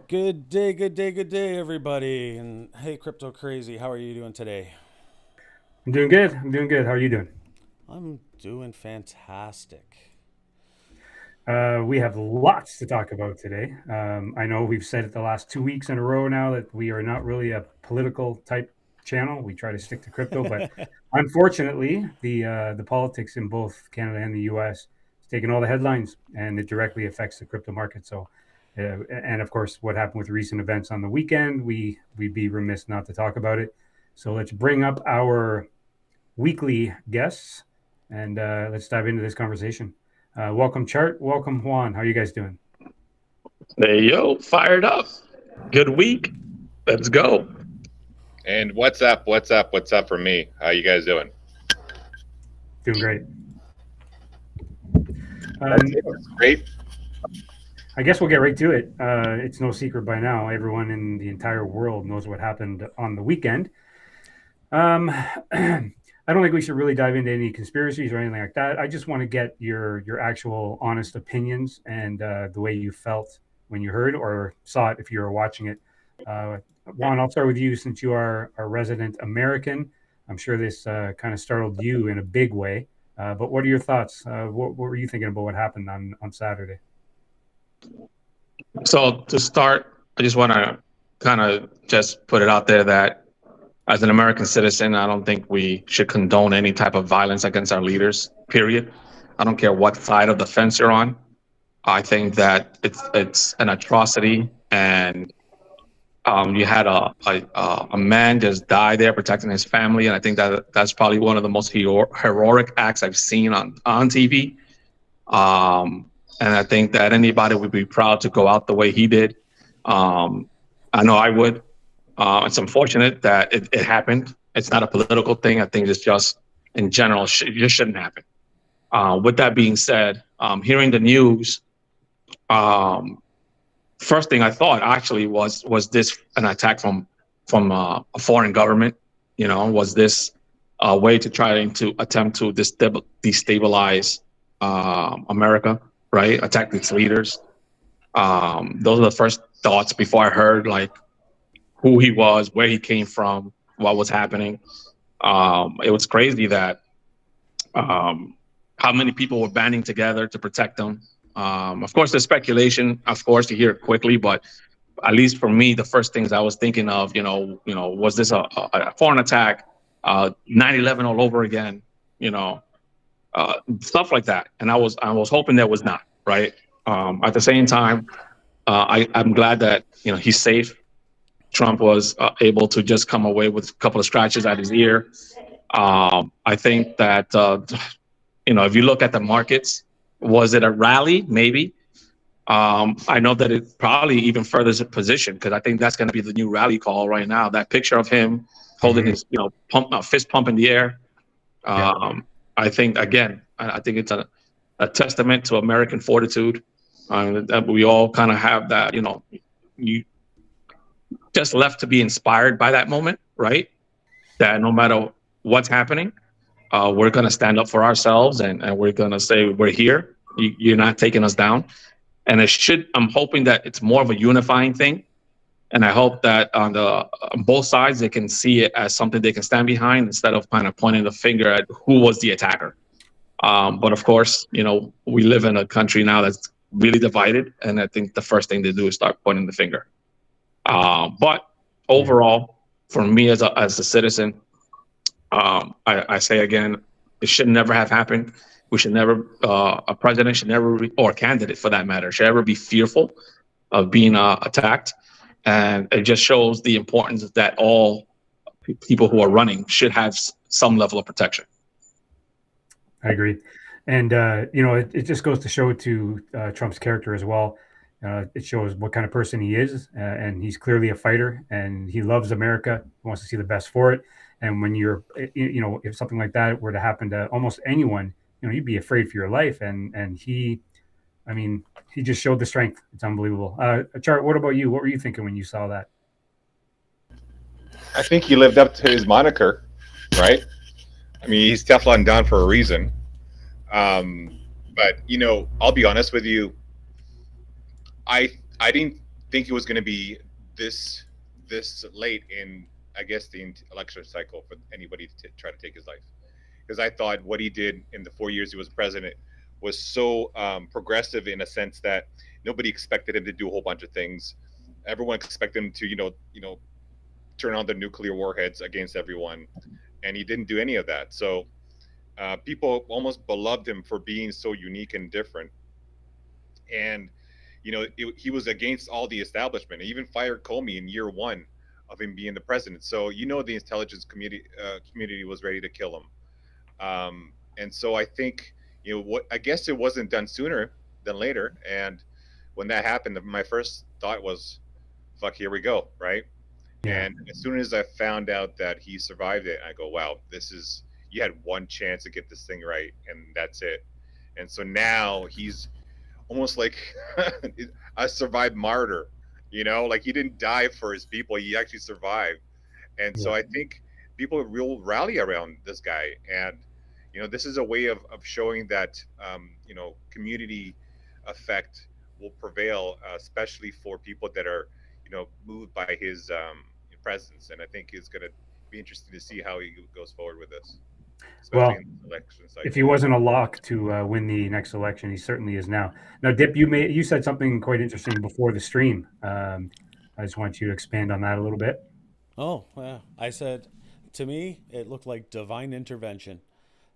Good day, good day, good day, everybody. And hey, Crypto Crazy, how are you doing today? I'm doing good. I'm doing good. How are you doing? I'm doing fantastic. We have lots to talk about today. I know we've said it the last 2 weeks in a row now that we are not really a political type channel. We try to stick to crypto, but unfortunately, the politics in both Canada and the U.S. is taking all the headlines, and it directly affects the crypto market. So, and of course, what happened with recent events on the weekend, we'd be remiss not to talk about it. So let's bring up our weekly guests, and let's dive into this conversation. Welcome, Chart. Welcome, Juan. How are you guys doing? Hey yo, fired up. Good week. Let's go. And what's up? What's up? What's up for me? How you guys doing? Doing great. That's Um, it. That's great. I guess we'll get right to it. It's no secret by now. Everyone in the entire world knows what happened on the weekend. I don't think we should really dive into any conspiracies or anything like that. I just want to get your actual honest opinions and the way you felt when you heard or saw it if you were watching it. Juan, I'll start with you since you are a resident American. I'm sure this kind of startled you in a big way. But what are your thoughts? What were you thinking about what happened on Saturday? So to start, I just want to kind of just put it out there that as an American citizen, I don't think we should condone any type of violence against our leaders. Period. I don't care what side of the fence you're on. I think that it's an atrocity, and you had a man just die there protecting his family, and I think that that's probably one of the most heroic acts I've seen on TV. And I think that anybody would be proud to go out the way he did. Um, I know I would. It's unfortunate that it happened. It's not a political thing. I think it's just in general, it just shouldn't happen. With that being said, hearing the news, um, first thing I thought actually was this an attack from a foreign government? You know, was this a way to try to attempt to destabilize America, right? Attack its leaders. Those are the first thoughts before I heard like who he was, where he came from, what was happening. It was crazy that how many people were banding together to protect them. Of course, there's speculation, of course, to hear it quickly, but at least for me, the first things I was thinking of, was this a foreign attack, 9/11 all over again, you know, stuff like that. And I was hoping that was not right. At the same time, I'm glad that he's safe. Trump was able to just come away with a couple of scratches at his ear. I think that if you look at the markets, was it a rally? Maybe. I know that it probably even furthers a position because I think that's going to be the new rally call right now. That picture of him holding his fist pump in the air. Yeah, I think again, I think it's a testament to American fortitude. That we all kind of have that. You just left to be inspired by that moment, right? That no matter what's happening, we're going to stand up for ourselves and we're going to say, we're here. You're not taking us down. And I'm hoping that it's more of a unifying thing. And I hope that on both sides, they can see it as something they can stand behind instead of kind of pointing the finger at who was the attacker. But of course, we live in a country now that's really divided. And I think the first thing they do is start pointing the finger. But yeah, overall, for me as a citizen, I say again, it should never have happened. We should never, a president should never, or a candidate for that matter, should ever be fearful of being attacked. And it just shows the importance that all people who are running should have some level of protection. I agree. And it just goes to show to Trump's character as well. It shows what kind of person he is, and he's clearly a fighter, and he loves America. He wants to see the best for it. And when if something like that were to happen to almost anyone, you'd be afraid for your life. And he, I mean, he just showed the strength. It's unbelievable. Chart, what about you? What were you thinking when you saw that? I think he lived up to his moniker, right? I mean, he's Teflon Don for a reason. But I'll be honest with you. I didn't think it was going to be this late in, I guess, the election cycle for anybody to try to take his life. Because I thought what he did in the 4 years he was president was so progressive in a sense that nobody expected him to do a whole bunch of things. Everyone expected him to, turn on the nuclear warheads against everyone, and he didn't do any of that. So people almost beloved him for being so unique and different. And he was against all the establishment. He even fired Comey in year one of him being the president. So the intelligence community was ready to kill him. And so I think what I guess it wasn't done sooner than later. And when that happened, my first thought was, "Fuck, here we go!" Right? Yeah. And as soon as I found out that he survived it, I go, "Wow, you had one chance to get this thing right, and that's it." And so now he's almost like a survived martyr, like he didn't die for his people, he actually survived. And so I think people will rally around this guy. And this is a way of showing that community effect will prevail, especially for people that are moved by his presence. And I think it's going to be interesting to see how he goes forward with this, especially in the election cycle. If he wasn't a lock to win the next election, he certainly is now. Now, Dip, you said something quite interesting before the stream. I just want you to expand on that a little bit. Oh, yeah. I said, to me, it looked like divine intervention.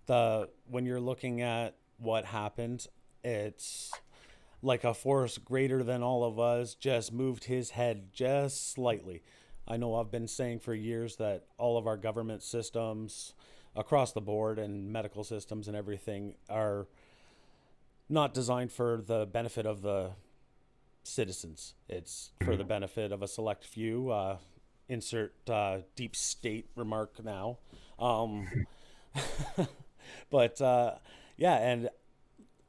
When you're looking at what happened, it's like a force greater than all of us just moved his head just slightly. I know I've been saying for years that all of our government systems across the board and medical systems and everything are not designed for the benefit of the citizens. It's for the benefit of a select few. Insert deep state remark now. But and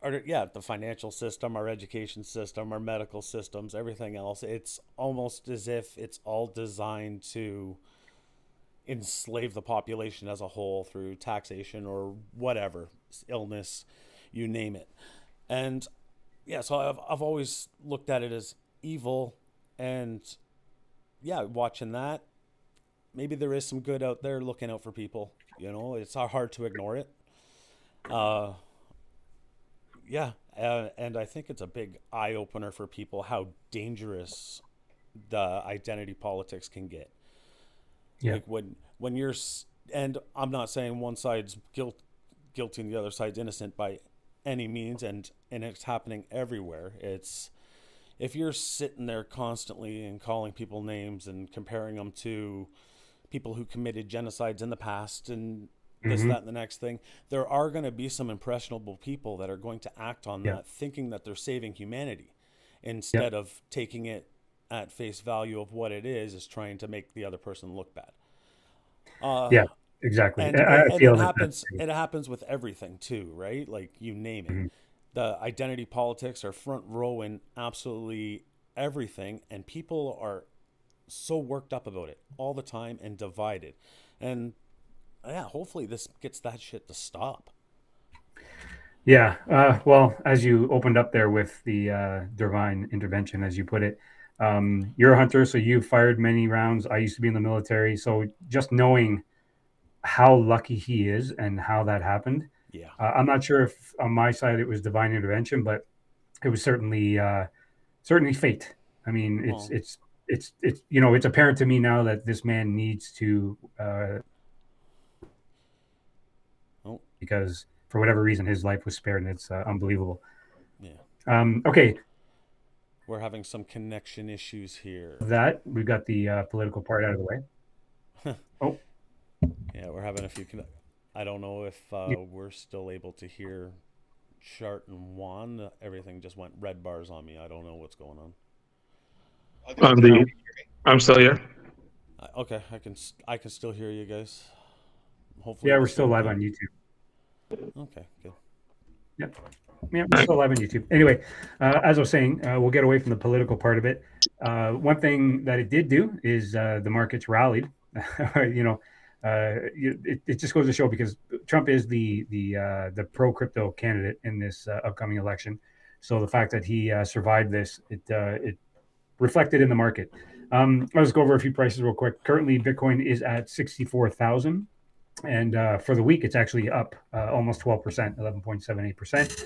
the financial system, our education system, our medical systems, everything else, it's almost as if it's all designed to enslave the population as a whole through taxation or whatever, illness, you name it. And so I've always looked at it as evil. And watching that, maybe there is some good out there looking out for people. It's hard to ignore it. And I think it's a big eye opener for people how dangerous the identity politics can get. Yeah. Like when you're, and I'm not saying one side's guilty and the other side's innocent by any means, and it's happening everywhere. It's if you're sitting there constantly and calling people names and comparing them to people who committed genocides in the past and this, that, and the next thing, there are going to be some impressionable people that are going to act on that, thinking that they're saving humanity instead of taking it at face value of what it is trying to make the other person look bad. Exactly. And I feel it happens with everything too, right? Like you name it. The identity politics are front row in absolutely everything, and people are so worked up about it all the time and divided. And hopefully this gets that shit to stop. Well, as you opened up there with the divine intervention, as you put it, you're a hunter, so you've fired many rounds. I used to be in the military, so just knowing how lucky he is and how that happened. I'm not sure if on my side it was divine intervention, but it was certainly fate. I mean, it's it's apparent to me now that this man needs to because for whatever reason his life was spared, and it's unbelievable. Okay. We're having some connection issues here. That we've got the political part out of the way. We're having a few. I don't know if we're still able to hear Chart and Juan. Everything just went red bars on me. I don't know what's going on. I'm still here. Okay, I can still hear you guys. Hopefully, we're still live on YouTube. Okay, good. Yep. Yeah, we're still live on YouTube. Anyway, as I was saying, we'll get away from the political part of it. One thing that it did do is the markets rallied. It just goes to show, because Trump is the pro crypto candidate in this upcoming election. So the fact that he survived this, it reflected in the market. I'll just go over a few prices real quick. Currently, Bitcoin is at 64,000. And for the week, it's actually up almost 12%, 11.78%.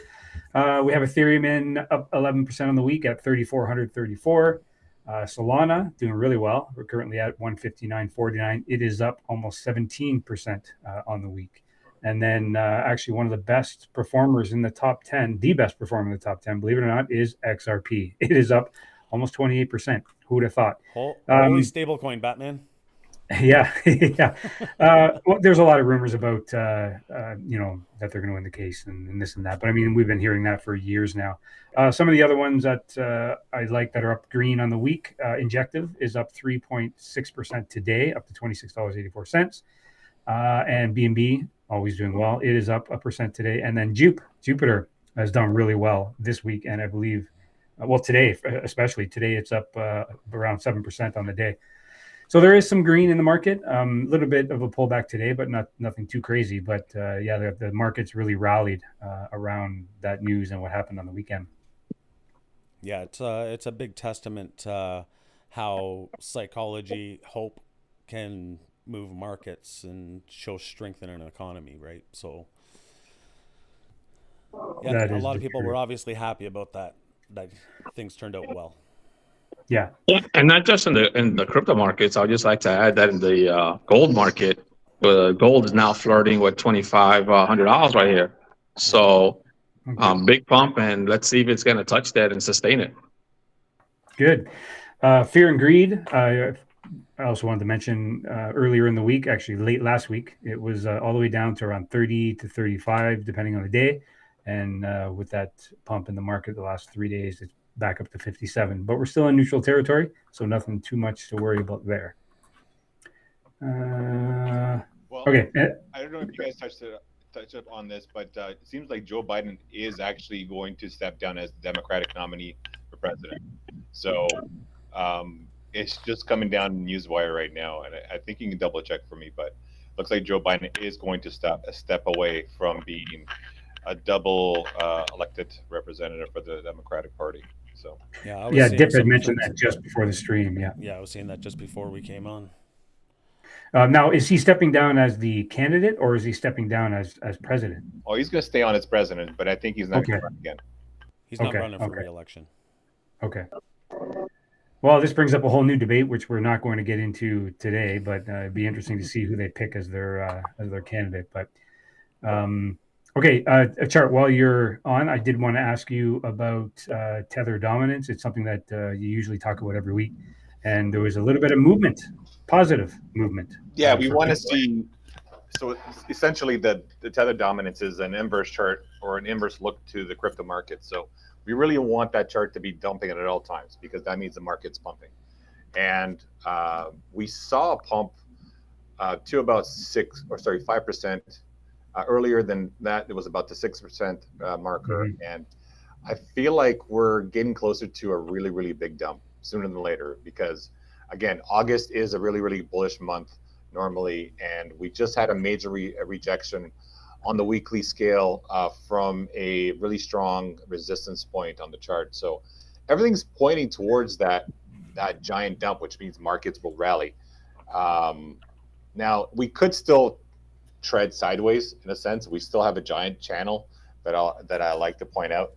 We have Ethereum in up 11% on the week at 3,434. Solana doing really well. We're currently at 159.49. It is up almost 17% on the week. And then actually one of the best performers in the top 10, the best performer in the top 10, believe it or not, is XRP. It is up almost 28%. Who would have thought? Holy stablecoin, Batman. Yeah, yeah. Well, there's a lot of rumors about that they're going to win the case and this and that. But I mean, we've been hearing that for years now. Some of the other ones that I like that are up green on the week. Injective is up 3.6% today, up to $26.84. And BNB always doing well. It is up 1% today. And then Jupiter has done really well this week, and I believe, today, especially today, it's up around 7% on the day. So there is some green in the market. A little bit of a pullback today, but nothing too crazy. But the market's really rallied around that news and what happened on the weekend. Yeah, it's a big testament to how psychology, hope can move markets and show strength in an economy, right? So yeah, a lot of people were obviously happy about that things turned out well. Yeah, and not just in the crypto markets. I'd just like to add that in the gold market, gold is now flirting with $2,500 right here. So big pump, and let's see if it's going to touch that and sustain it. Good. Fear and greed. I also wanted to mention earlier in the week, actually late last week, it was all the way down to around 30 to 35, depending on the day. And with that pump in the market the last 3 days, it's back up to 57. But we're still in neutral territory, so nothing too much to worry about there. Okay. I don't know if you guys touched up on this, but it seems like Joe Biden is actually going to step down as the Democratic nominee for president. So it's just coming down the newswire right now, and I think you can double check for me, but looks like Joe Biden is going to step away from being a double elected representative for the Democratic Party. So Dip had mentioned that just before the stream. I was saying that just before we came on. Now, is he stepping down as the candidate, or is he stepping down as president? Oh, he's going to stay on as president, but I think he's not going to run again. He's not running for re-election. Okay. Well, this brings up a whole new debate, which we're not going to get into today, but it'd be interesting to see who they pick as their candidate. But Chart, while you're on, I did want to ask you about tether dominance. It's something that you usually talk about every week, and there was a little bit of movement, positive movement. Yeah, we want to see. So essentially, the tether dominance is an inverse chart or an inverse look to the crypto market. So we really want that chart to be dumping at all times, because that means the market's pumping. And we saw a pump to about 5%. Earlier than that, it was about the 6% marker. Mm-hmm. And I feel like we're getting closer to a really, really big dump sooner than later, because again, August is a really, really bullish month normally. And we just had a major rejection on the weekly scale from a really strong resistance point on the chart. So everything's pointing towards that giant dump, which means markets will rally. Now, we could still tread sideways in a sense. We still have a giant channel that I like to point out.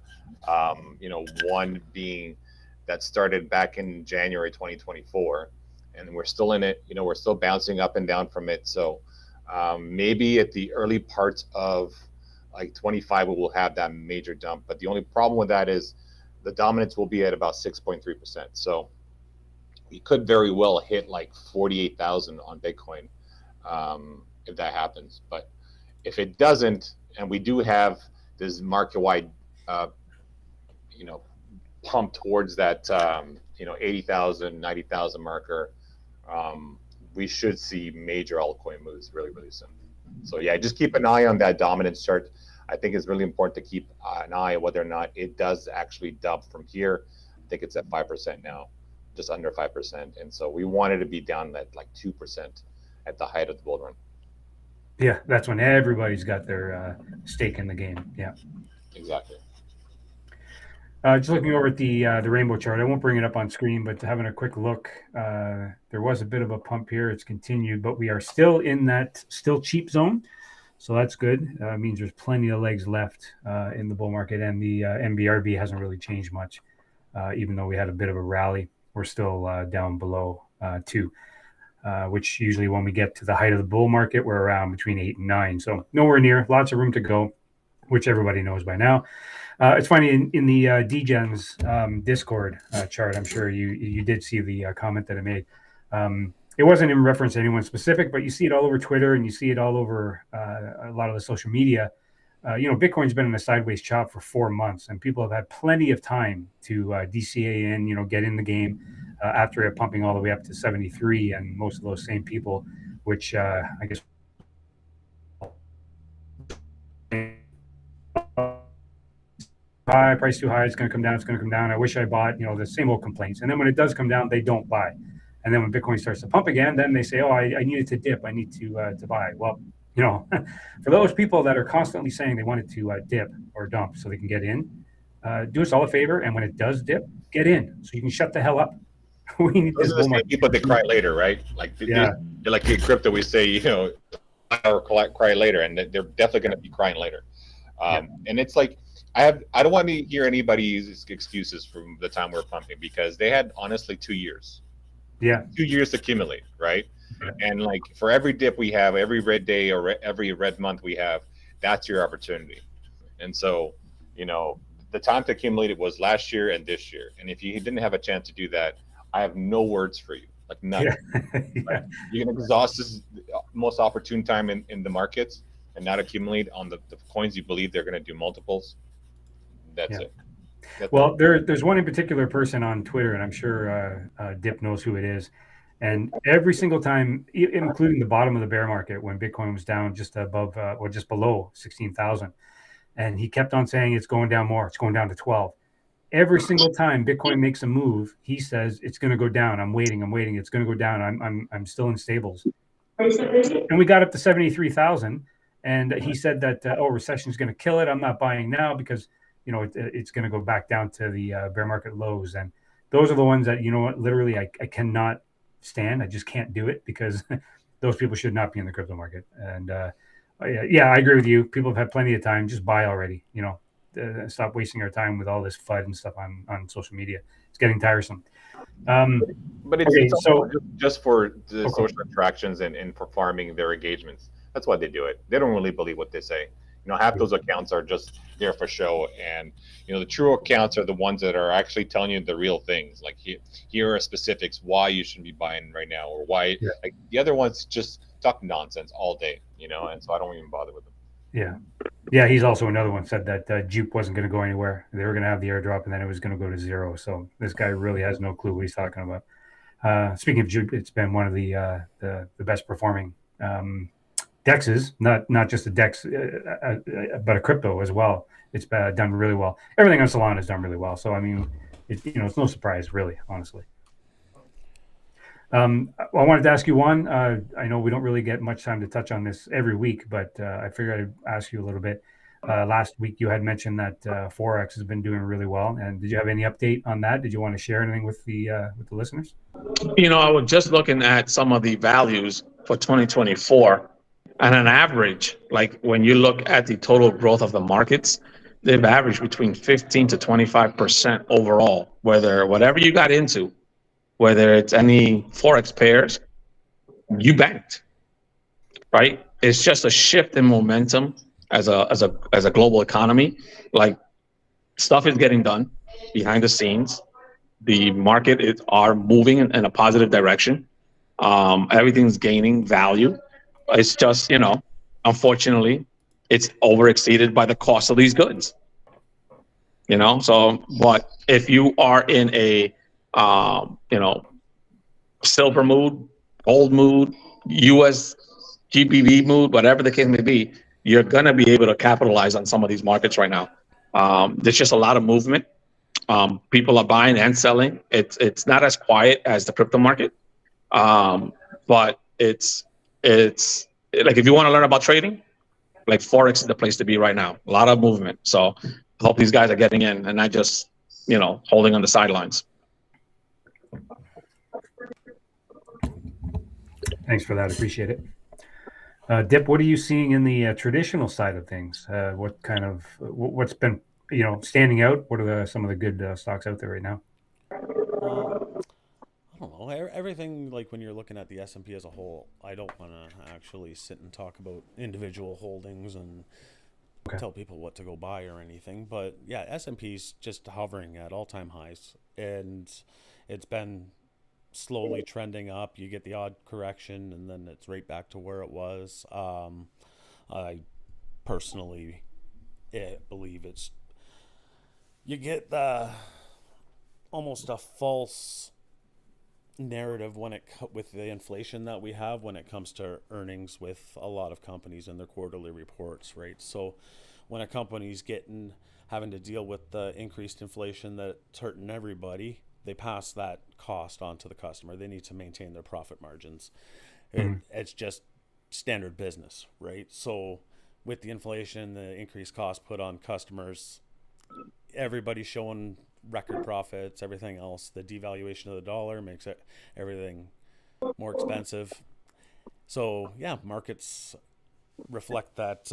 One being that started back in January 2024, and we're still in it. We're still bouncing up and down from it. So maybe at the early parts of like 25, we will have that major dump. But the only problem with that is the dominance will be at about 6.3%. So we could very well hit like 48,000 on Bitcoin if that happens. But if it doesn't, and we do have this market-wide, pump towards that, 80,000, 90,000 marker, we should see major altcoin moves really, really soon. So yeah, just keep an eye on that dominance chart. I think it's really important to keep an eye on whether or not it does actually dump from here. I think it's at 5% now, just under 5%. And so we wanted to be down at like 2% at the height of the bull run. Yeah, that's when everybody's got their stake in the game. Yeah, exactly. Just looking over at the rainbow chart, I won't bring it up on screen, but having a quick look, there was a bit of a pump here. It's continued, but we are still in that still cheap zone. So that's good. Means there's plenty of legs left in the bull market, and the MBRB hasn't really changed much, even though we had a bit of a rally. We're still down below 2, which usually when we get to the height of the bull market, we're around between 8 and 9. So nowhere near, lots of room to go, which everybody knows by now. It's funny in the DGens Discord chart. I'm sure you did see the comment that I made. It wasn't in reference to anyone specific, but you see it all over Twitter and you see it all over a lot of the social media. Bitcoin's been in a sideways chop for 4 months, and people have had plenty of time to DCA in, get in the game after it pumping all the way up to 73. And most of those same people, which I guess high, price too high, it's going to come down, it's going to come down. I wish I bought, the same old complaints. And then when it does come down, they don't buy. And then when Bitcoin starts to pump again, then they say, oh, I needed to dip, I need to buy. Well, for those people that are constantly saying they want it to dip or dump so they can get in, do us all a favor. And when it does dip, get in so you can shut the hell up. We need Those this are the same people that cry later, right? Like, Yeah. they're like in crypto, we say, or cry later, and they're definitely going to be crying later. And it's like, I don't want to hear anybody's excuses from the time we're pumping, because they had honestly 2 years. Yeah. 2 years to accumulate, right? Yeah. And like for every dip we have, every red day or every red month we have, that's your opportunity. And so, the time to accumulate it was last year and this year. And if you didn't have a chance to do that, I have no words for you, like none. Yeah. Like, you're gonna exhaust this most opportune time in the markets and not accumulate on the coins you believe they're gonna do multiples. That's it. Well, there's one in particular person on Twitter, and I'm sure Dip knows who it is. And every single time, including the bottom of the bear market, when Bitcoin was down just above or just below 16,000, and he kept on saying it's going down more, it's going down to 12. Every single time Bitcoin makes a move, he says it's going to go down. I'm waiting. It's going to go down. I'm still in stables. And we got up to 73,000, and he said that recession is going to kill it. I'm not buying now because it's going to go back down to the bear market lows. And those are the ones that literally I cannot stand. I just can't do it, because those people should not be in the crypto market. And I agree with you. People have had plenty of time. Just buy already. Stop wasting our time with all this FUD and stuff on social media. It's getting tiresome. But it's also just for the social interactions and for farming their engagements. That's why they do it. They don't really believe what they say. Half those accounts are just there for show, and the true accounts are the ones that are actually telling you the real things. Like here are specifics why you shouldn't be buying right now, or why. Yeah. Like the other ones just talk nonsense all day, and so I don't even bother with them. Yeah. He's also another one said that Jupe wasn't going to go anywhere. They were going to have the airdrop, and then it was going to go to zero. So this guy really has no clue what he's talking about. Speaking of Jupe, it's been one of the best performing dexes, not just a dex, but a crypto as well. It's done really well. Everything on Solana has done really well. So I mean, it's no surprise, really, honestly. I wanted to ask you one. I know we don't really get much time to touch on this every week, but I figured I'd ask you a little bit. Last week you had mentioned that Forex has been doing really well, and did you have any update on that? Did you want to share anything with the listeners? I was just looking at some of the values for 2024. And on average, like when you look at the total growth of the markets, they've averaged between 15 to 25% overall, whatever you got into, whether it's any Forex pairs, you banked, right? It's just a shift in momentum as a global economy. Like, stuff is getting done behind the scenes. The market are moving in a positive direction. Everything's gaining value. It's just, unfortunately, it's overexceeded by the cost of these goods. So, but if you are in a, silver mood, gold mood, US GBV mood, whatever the case may be, you're going to be able to capitalize on some of these markets right now. There's just a lot of movement. People are buying and selling. It's not as quiet as the crypto market, but it's like, if you want to learn about trading, like Forex is the place to be right now. A lot of movement. So I hope these guys are getting in and not just holding on the sidelines. Thanks for that. Appreciate it. Dip, what are you seeing in the traditional side of things? What's been standing out? What are some of the good stocks out there right now? Well, I don't know. Everything, like when you're looking at the S&P as a whole, I don't want to actually sit and talk about individual holdings and tell people what to go buy or anything. But yeah, S&P's just hovering at all-time highs, and it's been slowly trending up. You get the odd correction, and then it's right back to where it was. I personally believe you get almost a false narrative with the inflation that we have when it comes to earnings with a lot of companies and their quarterly reports, right? So when a company's having to deal with the increased inflation that's hurting everybody, they pass that cost on to the customer. They need to maintain their profit margins. It's just standard business, right? So with the inflation, the increased cost put on customers, everybody's showing record profits, everything else. The devaluation of the dollar makes everything more expensive. So yeah, markets reflect that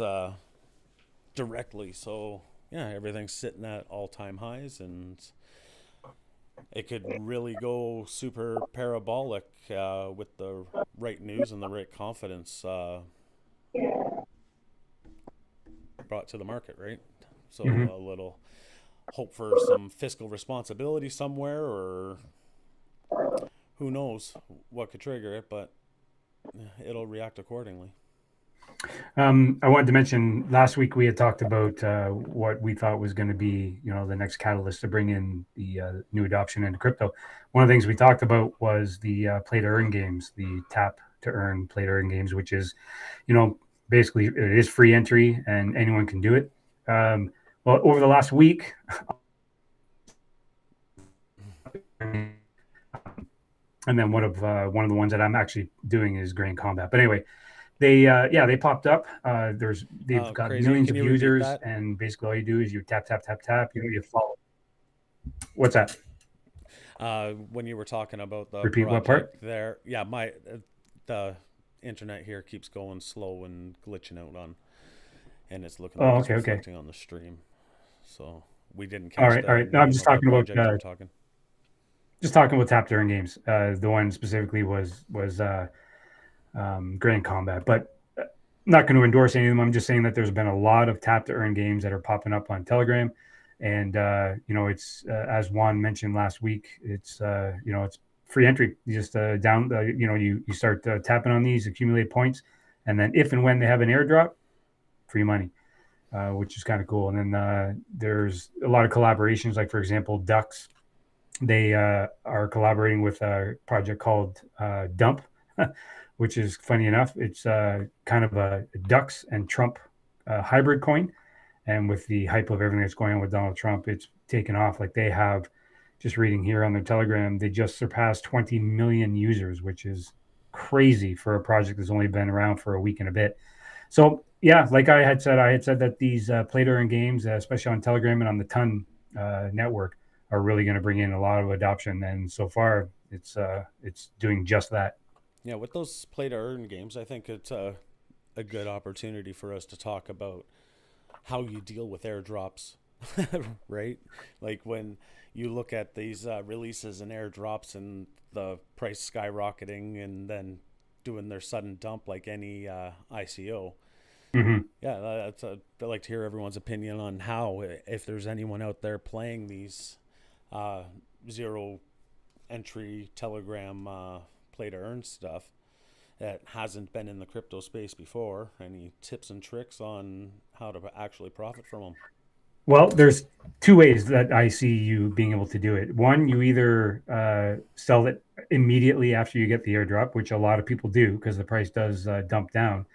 directly. So yeah, everything's sitting at all-time highs, and it could really go super parabolic with the right news and the right confidence brought to the market, right? So a little hope for some fiscal responsibility somewhere, or who knows what could trigger it, but it'll react accordingly. I wanted to mention last week we had talked about what we thought was going to be, the next catalyst to bring in the new adoption into crypto. One of the things we talked about was the play to earn games, the tap to earn play to earn games, which is, basically it is free entry and anyone can do it. Well, over the last week, and then one of the ones that I'm actually doing is Grain Combat. But anyway, they popped up. They've got crazy. millions of users, and basically all you do is you tap. You follow. What's that? When you were talking about the repeat what part there, the internet here keeps going slow and glitching out and it's looking like it's reflecting on the stream. So we didn't catch. All right. No, I'm just talking about just talking about tap to earn games. The one specifically was Grand Combat, but I'm not going to endorse any of them. I'm just saying that there's been a lot of tap to earn games that are popping up on Telegram, and it's as Juan mentioned last week, it's it's free entry. You just you start tapping on these, accumulate points, and then if and when they have an airdrop, free money. Which is kind of cool. And then there's a lot of collaborations, like for example, Ducks. They are collaborating with a project called Dump, which is funny enough. It's kind of a Ducks and Trump hybrid coin. And with the hype of everything that's going on with Donald Trump, it's taken off. Like they have, just reading here on their Telegram, they just surpassed 20 million users, which is crazy for a project that's only been around for a week and a bit. So yeah, like I had said that these play to earn games, especially on Telegram and on the Ton network, are really going to bring in a lot of adoption. And so far, it's doing just that. Yeah, with those play to earn games, I think it's a good opportunity for us to talk about how you deal with airdrops, right? Like when you look at these releases and airdrops and the price skyrocketing and then doing their sudden dump like any ICO. Mm-hmm. Yeah, I'd like to hear everyone's opinion on how, if there's anyone out there playing these zero entry Telegram play to earn stuff that hasn't been in the crypto space before. Any tips and tricks on how to actually profit from them? Well, there's two ways that I see you being able to do it. One, you either sell it immediately after you get the airdrop, which a lot of people do because the price does dump down.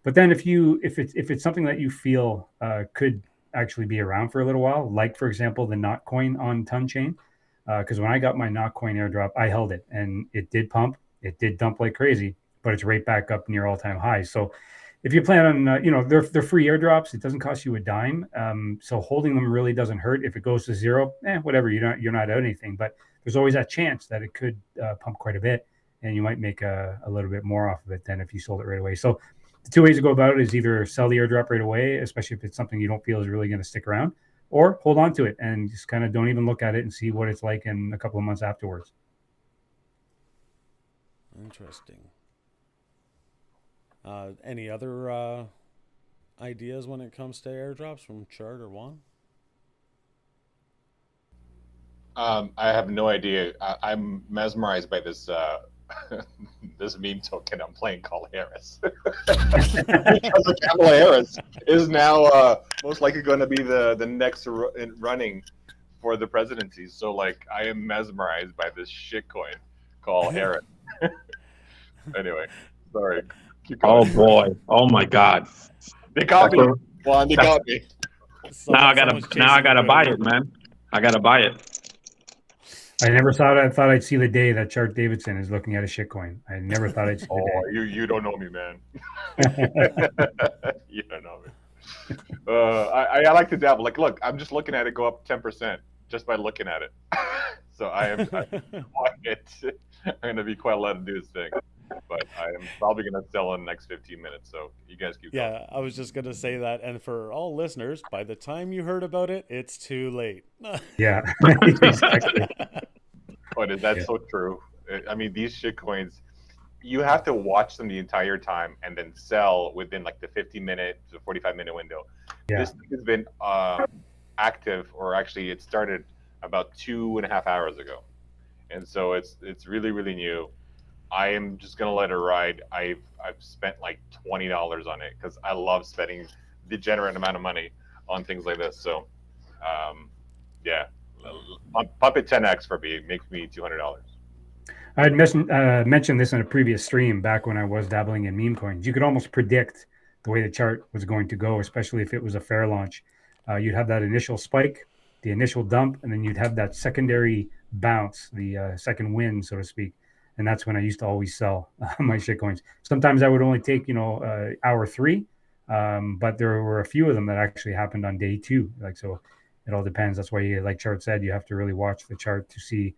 But then if it's something that you feel could actually be around for a little while, like for example the Not coin on Ton Chain, because when I got my Not coin airdrop, I held it and it did pump, it did dump like crazy, but it's right back up near all-time highs. So if you plan on, they're free airdrops. It doesn't cost you a dime. So holding them really doesn't hurt. If it goes to zero, whatever. You're not out anything. But there's always that chance that it could pump quite a bit, and you might make a little bit more off of it than if you sold it right away. So the two ways to go about it is either sell the airdrop right away, especially if it's something you don't feel is really going to stick around, or hold on to it and just kind of don't even look at it and see what it's like in a couple of months afterwards. Interesting. Any other ideas when it comes to airdrops from Chart or Juan? I have no idea. I'm mesmerized by this this meme token I'm playing called Harris. Because Kamala Harris is now most likely going to be the next running for the presidency. So like, I am mesmerized by this shitcoin called Harris. Anyway, sorry. Oh boy! Oh my God! They got me. Juan, they got me. Now I gotta buy it, man. I gotta buy it. I never thought I'd see the day that Chart Davidson is looking at a shitcoin. I never thought I'd see the day. You don't know me, man. You don't know me. I like to dabble. Like, look, I'm just looking at it go up 10% just by looking at it. So I'm going to be quite allowed to do this thing. But I am probably going to sell in the next 15 minutes. So you guys keep going. Yeah, I was just going to say that. And for all listeners, by the time you heard about it, it's too late. Yeah, exactly. But that's so true. I mean, these shit coins, you have to watch them the entire time and then sell within like the 50-minute to 45-minute window. Yeah. This thing has been active, or actually it started about 2.5 hours ago. And so it's really, really new. I am just gonna let it ride. I've spent like $20 on it because I love spending degenerate amount of money on things like this. So, yeah, pump it 10x for me. It makes me $200. I had mentioned this in a previous stream back when I was dabbling in meme coins. You could almost predict the way the chart was going to go, especially if it was a fair launch. You'd have that initial spike, the initial dump, and then you'd have that secondary bounce, the second win, so to speak. And that's when I used to always sell my shitcoins. Sometimes I would only take, hour 3, but there were a few of them that actually happened on day 2. Like, so it all depends. That's why, like Chart said, you have to really watch the chart to see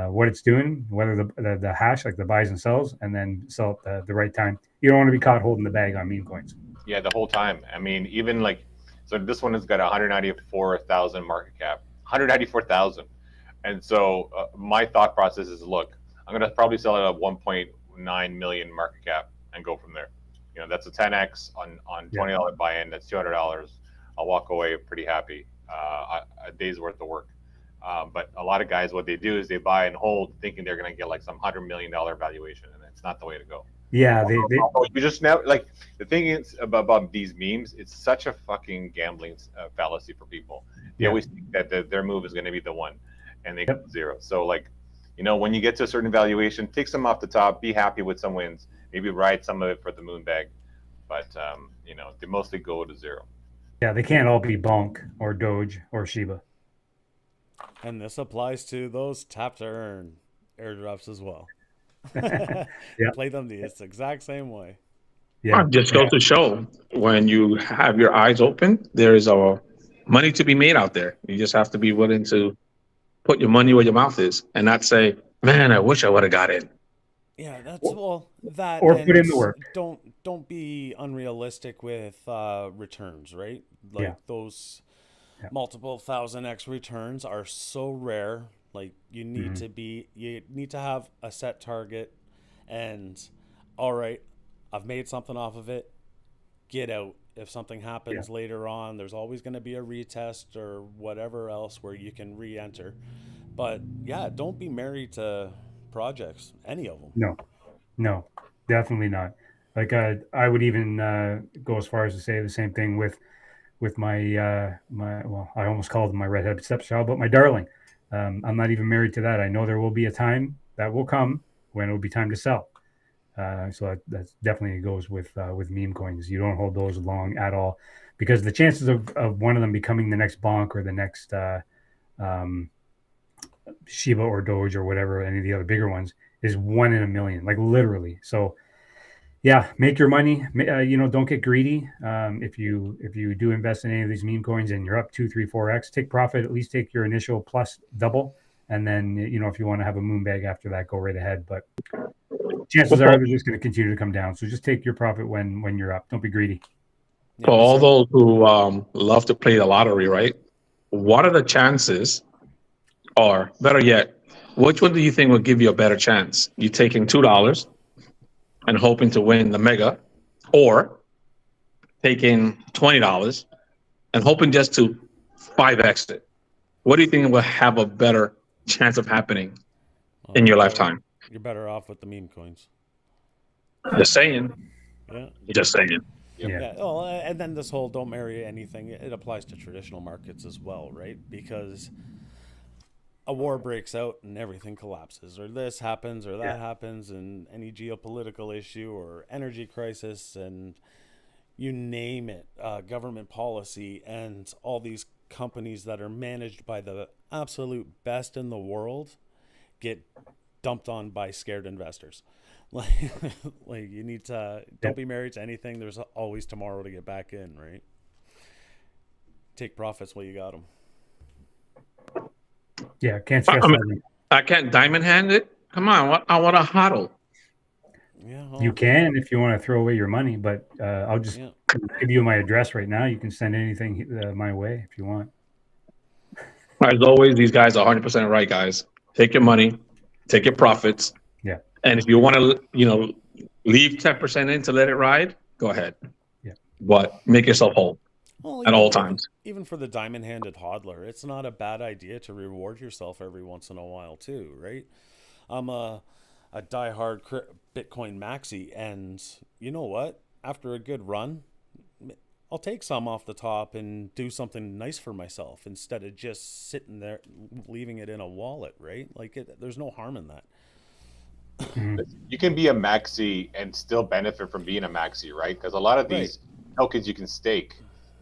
what it's doing, whether the hash, like the buys and sells, and then sell at the right time. You don't want to be caught holding the bag on meme coins. Yeah, the whole time. I mean, even like, so this one has got 194,000 market cap, 194,000. And so my thought process is, look, I'm going to probably sell it at 1.9 million market cap and go from there. That's a 10x on $20 buy-in. That's $200. I'll walk away pretty happy. A day's worth of work. But a lot of guys, what they do is they buy and hold, thinking they're going to get like some $100 million valuation, and it's not the way to go. Yeah, you just never, like, the thing is about these memes, it's such a fucking gambling fallacy for people. They always think that their move is going to be the one, and they get zero. So like, when you get to a certain valuation, take some off the top, be happy with some wins, maybe ride some of it for the moon bag, but they mostly go to zero. Yeah, they can't all be Bonk or Doge or Shiba. And this applies to those tap to earn airdrops as well. Play them the exact same way. Yeah, just go to show, when you have your eyes open, there is a money to be made out there. You just have to be willing to put your money where your mouth is, and not say, "Man, I wish I would have got in." Yeah, that's that. Or put in the work. Don't be unrealistic with returns, right? Like those multiple 1000x returns are so rare. Like you need to have a set target, and all right, I've made something off of it. Get out. If something happens later on, there's always going to be a retest or whatever else where you can re-enter. But don't be married to projects, any of them. No, definitely not. Like I would even go as far as to say the same thing with my I almost called him my redheaded stepchild, but my darling. I'm not even married to that. I know there will be a time that will come when it will be time to sell. So that definitely goes with meme coins. You don't hold those long at all, because the chances of one of them becoming the next Bonk or the next Shiba or Doge or whatever, any of the other bigger ones, is 1 in a million, like literally. So yeah, make your money. Don't get greedy. If you do invest in any of these meme coins and you're up 2, 3, 4x, take profit. At least take your initial plus double, and then if you want to have a moon bag after that, go right ahead. But chances are they're just going to continue to come down. So just take your profit when you're up. Don't be greedy. For all those who love to play the lottery, right? What are the chances, or better yet, which one do you think will give you a better chance? You taking $2 and hoping to win the mega, or taking $20 and hoping just to 5x it? What do you think will have a better chance of happening in your lifetime? You're better off with the meme coins. Just saying. Yeah. Just saying. Yeah. Oh, and then this whole don't marry anything, it applies to traditional markets as well, right? Because a war breaks out and everything collapses, or this happens or that happens, and any geopolitical issue or energy crisis, and you name it, government policy, and all these companies that are managed by the absolute best in the world get dumped on by scared investors. Like you need to don't be married to anything. There's always tomorrow to get back in, right? Take profits while you got them. Yeah, can't stress that. I can't diamond hand it. Come on, I want a hodl. Yeah, you can if you want to throw away your money, but I'll just give you my address right now. You can send anything my way if you want. As always, these guys are 100% right, guys. Take your money, take your profits. Yeah. And if you want to, leave 10% in to let it ride, go ahead. Yeah. But make yourself whole at all times. Even for the diamond-handed hodler, it's not a bad idea to reward yourself every once in a while too, right? I'm a diehard Bitcoin maxi, and you know what? After a good run, I'll take some off the top and do something nice for myself instead of just sitting there, leaving it in a wallet, right? Like there's no harm in that. You can be a maxi and still benefit from being a maxi, right? Because a lot of these tokens you can stake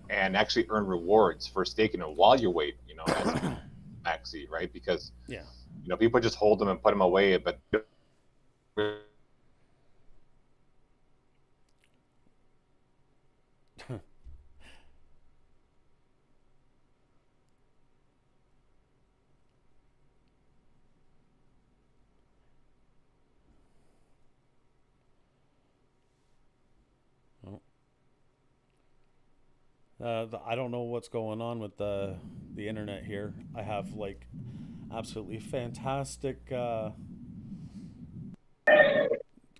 and actually earn rewards for staking them while you wait, as a maxi, right? Because people just hold them and put them away, but I don't know what's going on with the internet here. I have like absolutely fantastic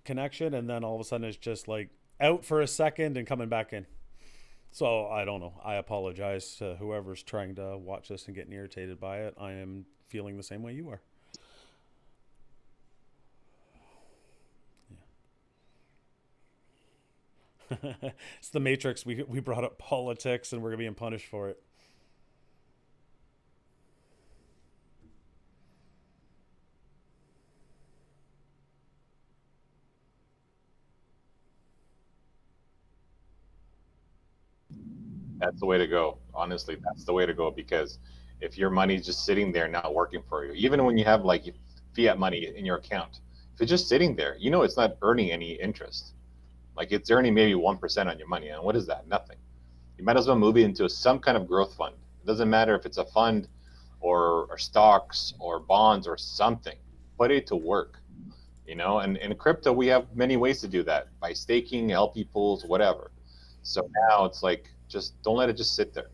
connection, and then all of a sudden it's just like out for a second and coming back in. So I don't know. I apologize to whoever's trying to watch this and getting irritated by it. I am feeling the same way you are. It's the Matrix. We brought up politics and we're being punished for it. That's the way to go. Honestly, that's the way to go, because if your money's just sitting there not working for you, even when you have like fiat money in your account, if it's just sitting there, it's not earning any interest. Like it's earning maybe 1% on your money. And what is that? Nothing. You might as well move it into some kind of growth fund. It doesn't matter if it's a fund or stocks or bonds or something. Put it to work. And in crypto, we have many ways to do that, by staking, LP pools, whatever. So now it's like, just don't let it just sit there.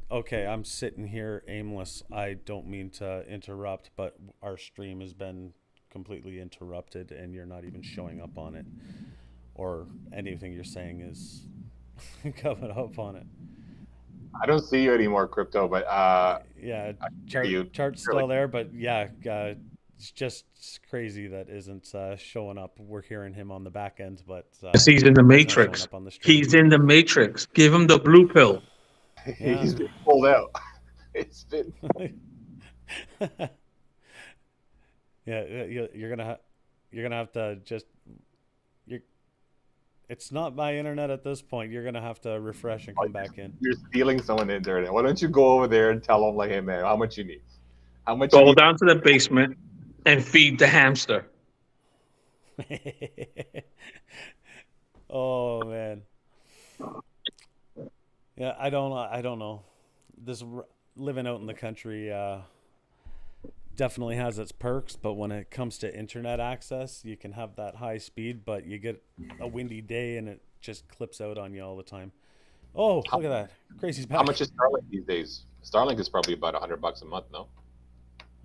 Okay, I'm sitting here aimless. I don't mean to interrupt, but our stream has been completely interrupted and you're not even showing up on it, or anything you're saying is coming up on it. I don't see you anymore, Crypto, but chart's still there, but it's just crazy that isn't showing up. We're hearing him on the back end, but he's in the Matrix. He's in the Matrix. Give him the blue pill. He's been pulled out. It's been you're gonna have to just you. It's not my internet at this point. You're gonna have to refresh and come back in. You're stealing someone's internet. Why don't you go over there and tell them, like, hey man, how much you need? How much you Go need? down to the basement and feed the hamster. Oh man. Yeah, I don't know. This living out in the country definitely has its perks, but when it comes to internet access, you can have that high speed, but you get a windy day and it just clips out on you all the time. Oh, look at that. Crazy's back. How much is Starlink these days? Starlink is probably about $100 a month, no?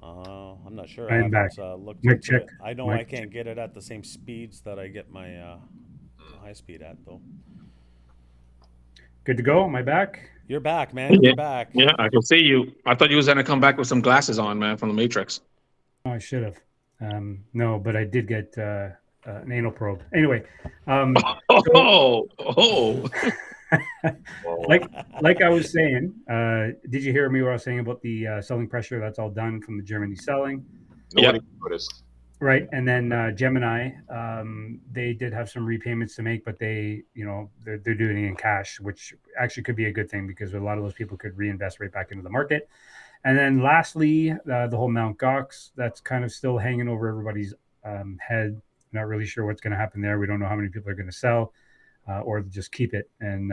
I'm not sure. I I am haven't back. looked Mic into check. it. I know Mic I can't check. get it at the same speeds that I get my high speed at, though. Good to go. Am I back? You're back, man. Yeah, You're back. yeah, I can see you. I thought you was gonna come back with some glasses on, man, from the Matrix. Oh, I should have. No, but I did get an anal probe. Anyway, so Oh. like I was saying, did you hear me what I was saying about the selling pressure? That's all done from the Germany selling, Nobody Yep. noticed. right? And then Gemini, they did have some repayments to make, but they're doing it in cash, which actually could be a good thing because a lot of those people could reinvest right back into the market. And then lastly, the whole Mount Gox, that's kind of still hanging over everybody's head. Not really sure what's going to happen there. We don't know how many people are going to sell or just keep it and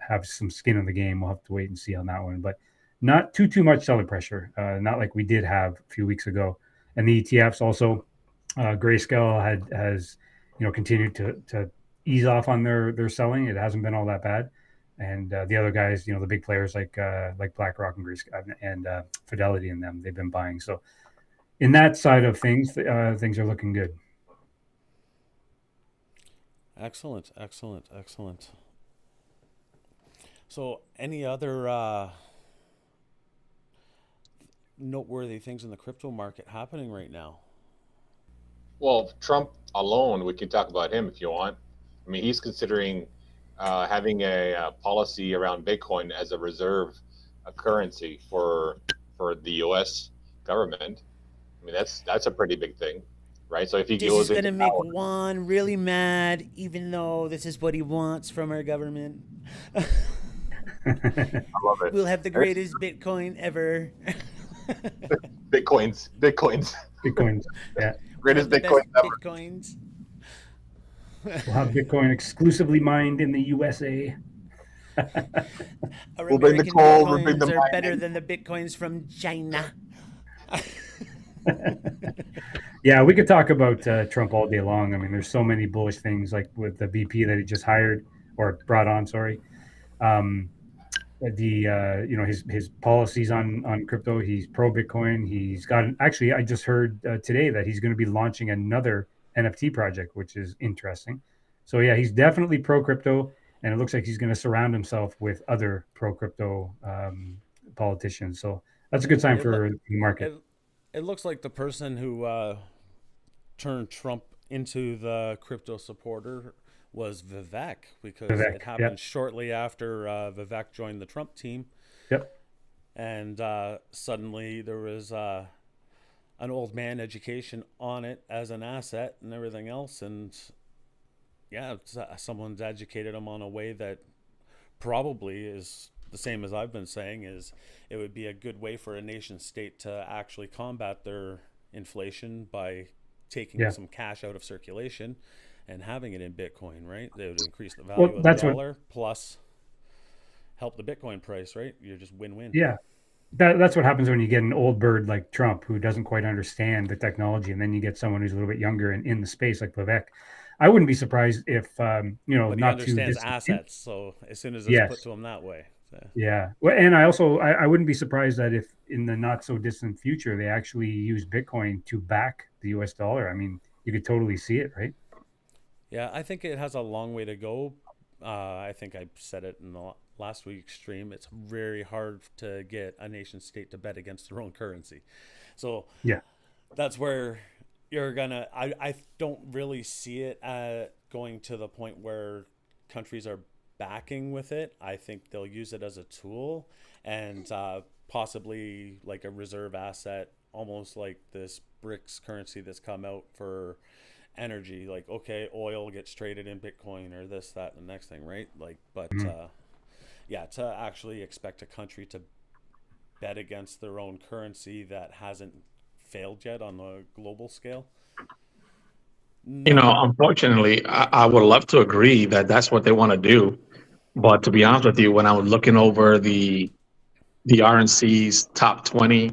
have some skin in the game. We'll have to wait and see on that one. But not too much selling pressure, not like we did have a few weeks ago. And the ETFs also, Grayscale has continued to ease off on their selling. It hasn't been all that bad. And the other guys, the big players like BlackRock and Fidelity and them, they've been buying. So in that side of things, things are looking good. Excellent. So, any other noteworthy things in the crypto market happening right now? Well, Trump alone, we can talk about him if you want. I mean, he's considering having a policy around Bitcoin as a reserve currency for the U.S. government. I mean, that's a pretty big thing, right? So if he This goes is going into to make power, Juan really mad, even though this is what he wants from our government. I love it. We'll have the greatest Bitcoin ever. Bitcoins, Bitcoins, yeah. greatest The Bitcoin best ever. Bitcoins. We'll have Bitcoin exclusively mined in the USA. Our We'll bring the American coal, we'll bring Bitcoins the are better mining. than the Bitcoins from China. Yeah, we could talk about Trump all day long. I mean, there's so many bullish things, like with the VP that he just hired or brought on. Sorry, his policies on crypto. He's pro Bitcoin. He's got actually. I just heard today that he's going to be launching another NFT project, which is interesting. So yeah, he's definitely pro crypto, and it looks like he's going to surround himself with other pro crypto politicians. So that's a good sign It, for the market. it looks like the person who turned Trump into the crypto supporter was Vivek, because Vivek, it happened yep. shortly after Vivek joined the Trump team. Yep. And suddenly there was an old man education on it as an asset and everything else. And yeah, someone's educated him on a way that probably is the same as I've been saying, is it would be a good way for a nation state to actually combat their inflation by taking some cash out of circulation and having it in Bitcoin, right? They would increase the value of the dollar plus help the Bitcoin price, right? You're just win-win. Yeah. That's what happens when you get an old bird like Trump who doesn't quite understand the technology, and then you get someone who's a little bit younger and in the space like Vivek. I wouldn't be surprised if But he not understands too assets, so as soon as it's put to him that way. Yeah. Well, and I wouldn't be surprised that if in the not so distant future they actually use Bitcoin to back the US dollar. I mean, you could totally see it, right? Yeah, I think it has a long way to go. I think I said it in the last week's stream. It's very hard to get a nation state to bet against their own currency. So yeah, that's where you're gonna. I don't really see it going to the point where countries are backing with it. I think they'll use it as a tool and possibly like a reserve asset almost like this BRICS currency that's come out for energy. Like, okay, oil gets traded in Bitcoin or this, that, and the next thing, right? Like, but yeah, to actually expect a country to bet against their own currency that hasn't failed yet on the global scale. No. Unfortunately, I would love to agree that that's what they want to do. But to be honest with you, when I was looking over the RNC's top 20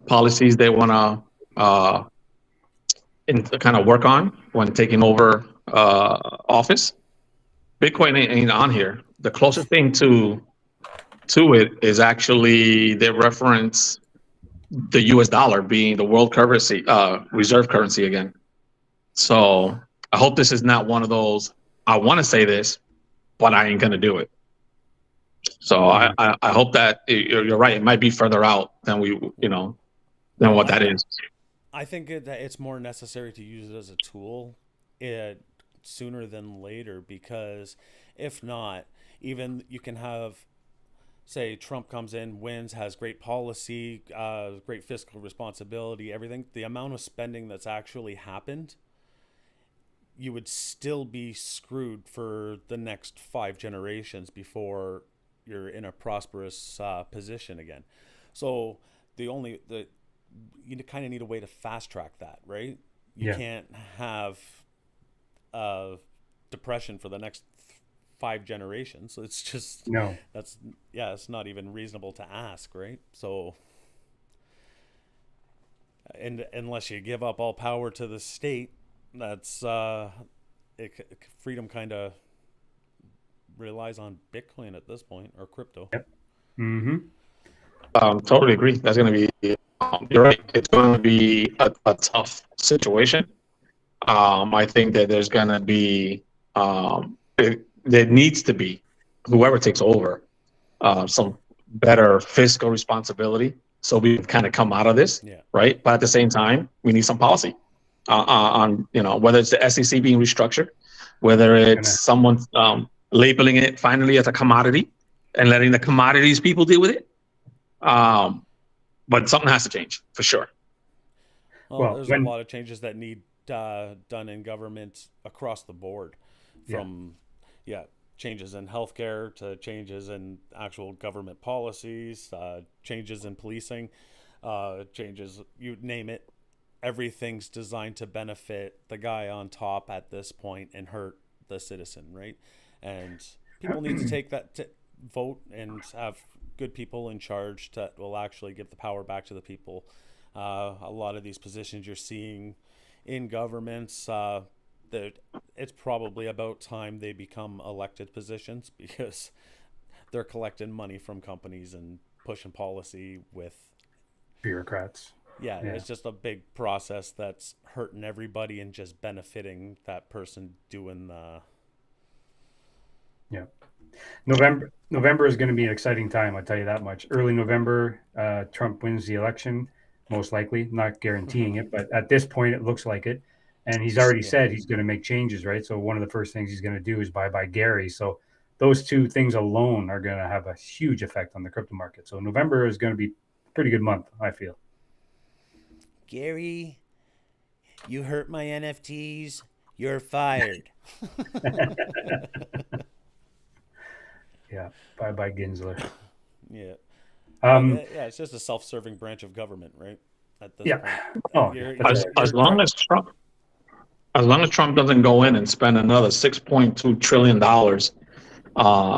policies they want to kind of work on when taking over office, Bitcoin ain't on here. The closest thing to it is actually they reference the U.S. dollar being the world currency, reserve currency again. So I hope this is not one of those. I want to say this, but I ain't gonna do it. So I hope that you're right. It might be further out than than what that is. I think that it's more necessary to use it as a tool sooner than later, because if not, even you can have, say, Trump comes in, wins, has great policy, great fiscal responsibility, everything. The amount of spending that's actually happened, you would still be screwed for the next 5 generations before you're in a prosperous position again. So you kind of need a way to fast track that, right? You can't have depression for the next 5 generations. So it's just it's not even reasonable to ask, right? So, and unless you give up all power to the state, that's freedom kind of relies on Bitcoin at this point, or crypto. Yep. Mm-hmm. Totally agree. That's going to be, you're right. It's going to be a tough situation. I think that there's going to be, there needs to be, whoever takes over, some better fiscal responsibility so we can kind of come out of this, right? But at the same time, we need some policy on, whether it's the SEC being restructured, whether it's someone labeling it finally as a commodity and letting the commodities people deal with it. But something has to change for sure. Well, there's a lot of changes that need done in government across the board, from changes in healthcare to changes in actual government policies, changes in policing, changes, you name it. Everything's designed to benefit the guy on top at this point and hurt the citizen, right? And people need to take that vote and have good people in charge that will actually give the power back to the people. A lot of these positions you're seeing in governments, that it's probably about time they become elected positions, because they're collecting money from companies and pushing policy with bureaucrats. Yeah, it's just a big process that's hurting everybody and just benefiting that person doing the. Yeah. November is going to be an exciting time, I'll tell you that much. Early November, Trump wins the election, most likely. Not guaranteeing it, but at this point, it looks like it. And he's already said he's going to make changes, right? So one of the first things he's going to do is buy Gary. So those two things alone are going to have a huge effect on the crypto market. So November is going to be a pretty good month, I feel. Gary, you hurt my NFTs. You're fired. Yeah, bye Ginsler. Yeah. It's just a self-serving branch of government, right? At this point. As long as Trump doesn't go in and spend another $6.2 trillion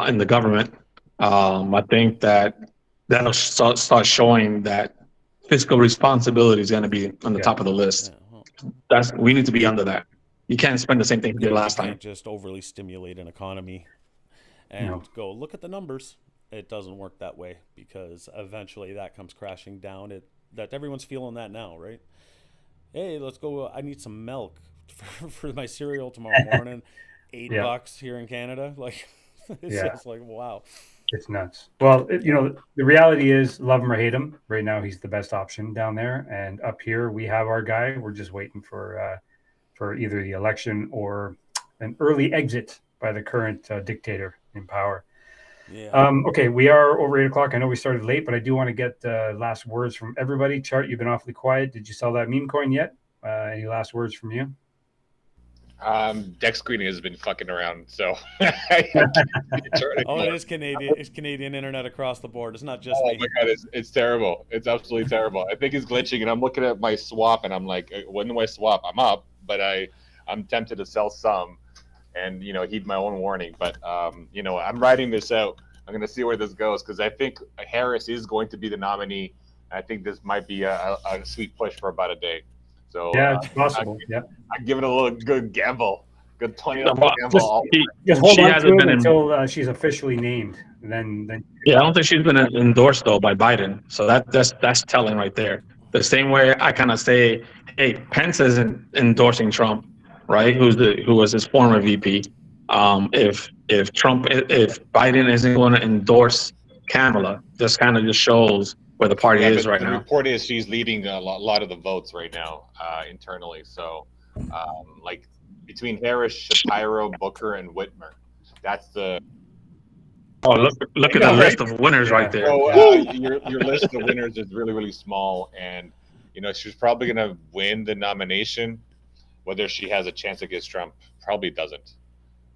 in the government, I think that'll start showing that fiscal responsibility is going to be on the top of the list. We need to be under that. You can't spend the same thing you did last time. You can't just overly stimulate an economy and go, look at the numbers. It doesn't work that way, because eventually that comes crashing down. That everyone's feeling that now, right? Hey, let's go. I need some milk for my cereal tomorrow morning. $8 here in Canada. Like, it's just like, wow. It's nuts. Well, the reality is, love him or hate him, right now he's the best option down there. And up here, we have our guy. We're just waiting for either the election or an early exit by the current dictator in power. Yeah. Okay, we are over 8 o'clock. I know we started late, but I do want to get last words from everybody. Chart, you've been awfully quiet. Did you sell that meme coin yet? Any last words from you? Deck screening has been fucking around, so Oh, it is Canadian. It's Canadian internet across the board. It's not just Oh me. my god, it's terrible. It's absolutely terrible. I think it's glitching, and I'm looking at my swap, and I'm like, when do I swap? I'm up, but I'm tempted to sell some, and heed my own warning. But I'm writing this out. I'm gonna see where this goes because I think Harris is going to be the nominee. I think this might be a sweet push for about a day. So Yeah, it's possible. Yeah, I give it a little good gamble, good $20 just, gamble. just hold She on hasn't to it been in. until she's officially named. Then Yeah, I don't think she's been endorsed though by Biden. So that's telling right there. The same way I kind of say, hey, Pence isn't endorsing Trump, right? Who was his former VP. If Biden isn't going to endorse Kamala, this kind of just shows where the party Yeah, is but right the now. report is she's leading a lot of the votes right now internally. So, like between Harris, Shapiro, Booker, and Whitmer, that's the. Oh, look I at the know, right? list of winners right there. So Woo! your list of winners is really really small, and she's probably gonna win the nomination. Whether she has a chance against Trump, probably doesn't.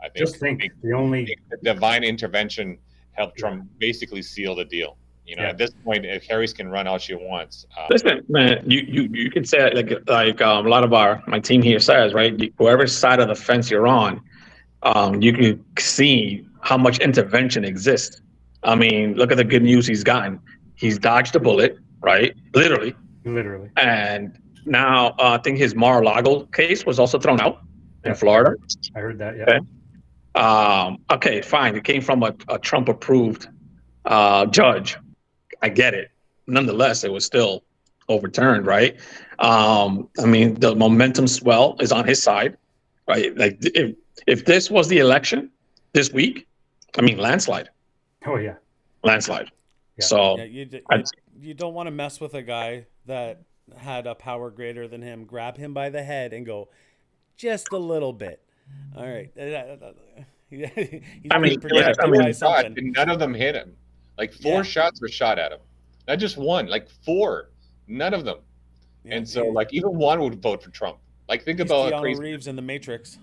I just think the only the divine intervention helped Trump basically seal the deal. At this point, if Harris can run all she wants, Listen, man, you can say it like a lot of my team here says, right? Whoever side of the fence you're on, you can see how much intervention exists. I mean, look at the good news he's gotten. He's dodged a bullet, right? Literally. And now I think his Mar-a-Lago case was also thrown out in Florida. I heard that. Yeah. Okay, fine. It came from a Trump-approved judge. I get it. Nonetheless, it was still overturned, right? I mean, the momentum swell is on his side, right? Like if this was the election this week, I mean, landslide. Oh yeah, landslide. Yeah. So Yeah, you don't want to mess with a guy that had a power greater than him. Grab him by the head and go, just a little bit. All right. He's being protected by something. And none of them hit him. Like four shots were shot at him. Not just one, like four. None of them. Yeah, and so, like, even one would vote for Trump. Like, think about Keanu Reeves in The Matrix.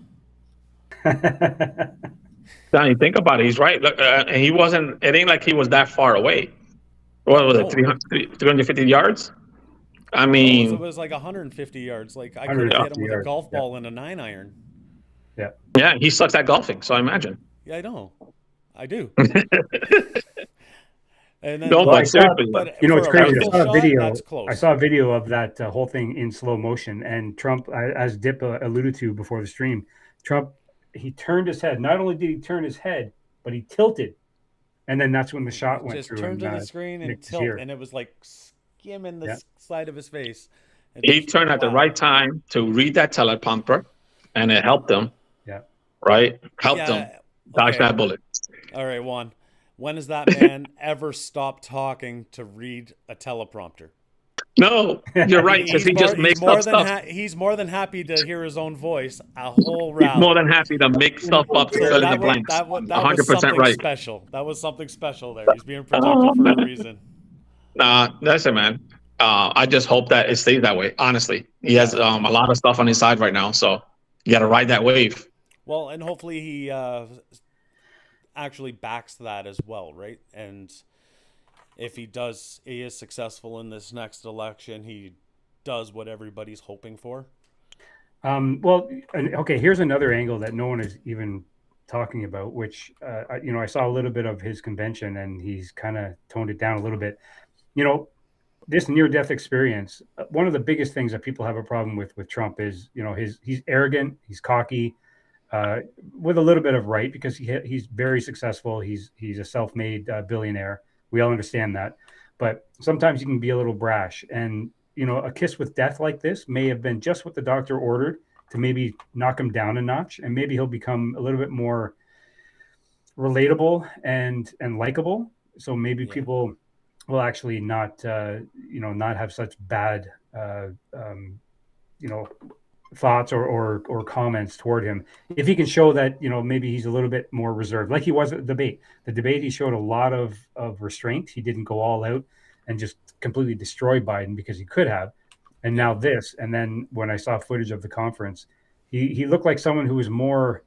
Donnie, think about it. He's right. Look, and he wasn't. It ain't like he was that far away. What was it? 350 yards? I mean, it was like 150 yards. Like I could have hit him with a golf ball and a 9-iron. Yeah. Yeah, he sucks at golfing. So I imagine. Yeah, I know. I do. And then, no, but seriously, you know, it's crazy. I saw a video of that whole thing in slow motion, and Trump, as Dip alluded to before the stream, Trump, he turned his head. Not only did he turn his head, but he tilted, and then that's when the shot went through. Just turned to the screen and tilt, and it was like skimming the side of his face. He turned at the right time to read that teleprompter, and it helped him. Yeah. Right? Helped him dodge that bullet. All right, Juan. When has that man ever stopped talking to read a teleprompter? No, you're right. Because he just makes up stuff. He's more than happy to hear his own voice a whole round. He's more than happy to make stuff up to fill in the blanks. That was 100% right. Special. That was something special there. He's being protected for a reason. Listen, man. I just hope that it stays that way. Honestly, he has a lot of stuff on his side right now, so you got to ride that wave. Well, and hopefully he actually backs that as well, right? And if he is successful in this next election, he does what everybody's hoping for. Well, okay, here's another angle that no one is even talking about, which, I saw a little bit of his convention and he's kind of toned it down a little bit. This near-death experience, one of the biggest things that people have a problem with Trump is, he's arrogant, he's cocky, with a little bit of right, because he's very successful. He's a self-made billionaire. We all understand that, but sometimes you can be a little brash, and a kiss with death like this may have been just what the doctor ordered to maybe knock him down a notch, and maybe he'll become a little bit more relatable and likable. So maybe people will actually not have such bad thoughts or comments toward him. If he can show that, maybe he's a little bit more reserved, like he was at the debate. The debate, he showed a lot of restraint. He didn't go all out and just completely destroy Biden because he could have. And now this, and then when I saw footage of the conference, he looked like someone who was more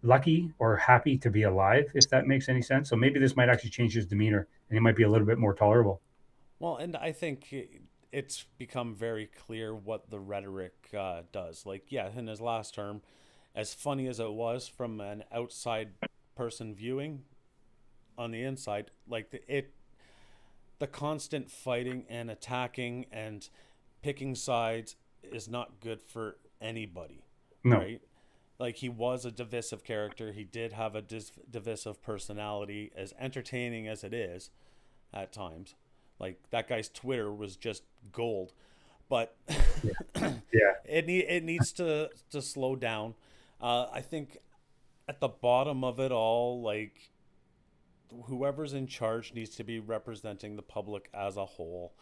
lucky or happy to be alive, if that makes any sense. So maybe this might actually change his demeanor and he might be a little bit more tolerable. Well, and I think it's become very clear what the rhetoric does. Like, yeah, in his last term, as funny as it was from an outside person viewing, on the inside, like the constant fighting and attacking and picking sides is not good for anybody, No. right? Like, he was a divisive character. He did have a divisive personality, as entertaining as it is at times. Like, that guy's Twitter was just gold, but Yeah. it needs to slow down. I think at the bottom of it all, like, whoever's in charge needs to be representing the public as a whole,